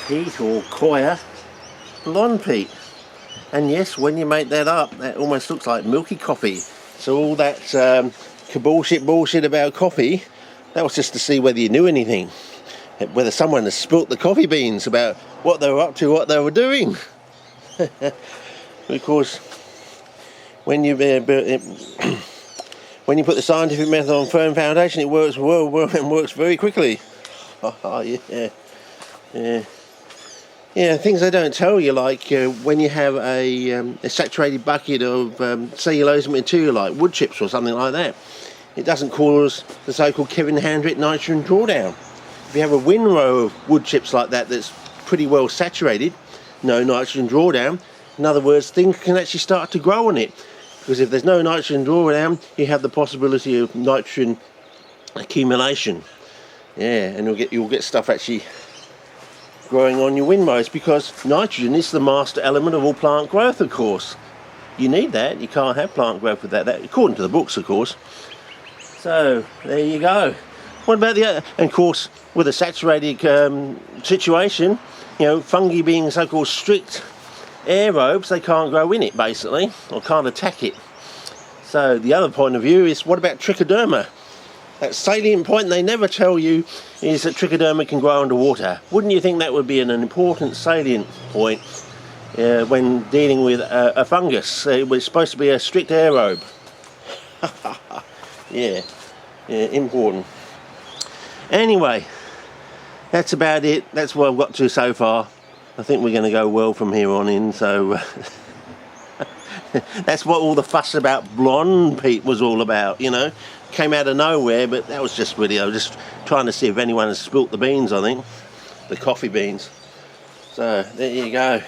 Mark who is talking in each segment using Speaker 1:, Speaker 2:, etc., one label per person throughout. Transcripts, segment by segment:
Speaker 1: peat or coir blonde peat. And yes, when you make that up, that almost looks like milky coffee. So all that bullshit about coffee, that was just to see whether you knew anything, whether someone has spilt the coffee beans about what they were up to, what they were doing. Because when you put the scientific method on firm foundation, it works well and works very quickly. Oh yeah, things they don't tell you, like when you have a saturated bucket of cellulose material like wood chips or something like that, it doesn't cause the so-called Kevin Handrick nitrogen drawdown. If you have a windrow of wood chips like that that's pretty well saturated, no nitrogen drawdown. In other words, things can actually start to grow on it. Because if there's no nitrogen drawdown, you have the possibility of nitrogen accumulation. Yeah, and you'll get stuff actually growing on your windrows, because nitrogen is the master element of all plant growth, of course. You need that. You can't have plant growth without that, according to the books, of course. So, there you go. What about the other? And of course, with a saturated situation, you know, fungi being so-called strict aerobes, they can't grow in it, basically, or can't attack it. So, the other point of view is, what about trichoderma? That salient point they never tell you is that trichoderma can grow underwater. Wouldn't you think that would be an important salient point when dealing with a fungus? It was supposed to be a strict aerobe. yeah, important. Anyway, that's about it. That's what I've got to so far. I think we're going to go well from here on in, so that's what all the fuss about blonde peat was all about, you know. Came out of nowhere, but that was just really, I was just trying to see if anyone has spilt the beans, I think. The coffee beans. So, there you go.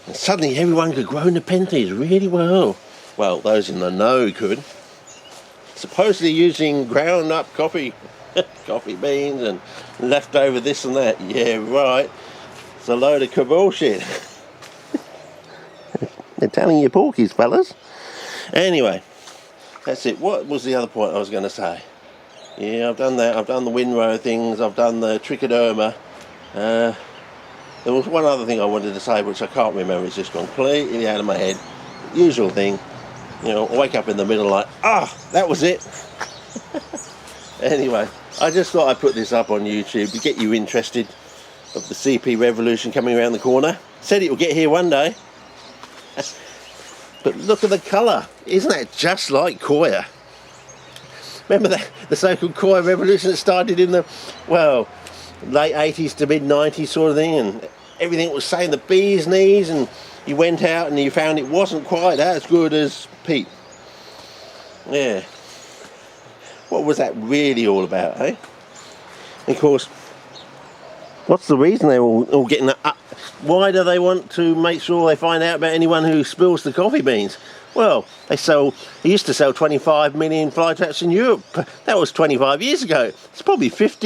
Speaker 1: And suddenly everyone could grow Nepenthes really well. Well, those in the know could. Supposedly using ground up coffee beans and leftover this and that. Yeah, right. It's a load of bullshit. They're telling you porkies, fellas. Anyway, that's it. What was the other point I was going to say? Yeah, I've done that. I've done the windrow things. I've done the trichoderma. There was one other thing I wanted to say, which I can't remember. It's just completely out of my head. Usual thing. You know, I wake up in the middle like, that was it. Anyway, I just thought I'd put this up on YouTube to get you interested of the CP revolution coming around the corner. Said it will get here one day. But look at the colour. Isn't that just like coir? Remember that, the so-called coir revolution that started in the, well, late 80s to mid-90s sort of thing, and everything was saying the bee's knees, and you went out and you found it wasn't quite as good as peat. Yeah. What was that really all about, eh? And of course, what's the reason they're all getting up? Why do they want to make sure they find out about anyone who spills the coffee beans? Well, they used to sell 25 million fly traps in Europe. That was 25 years ago. It's probably 50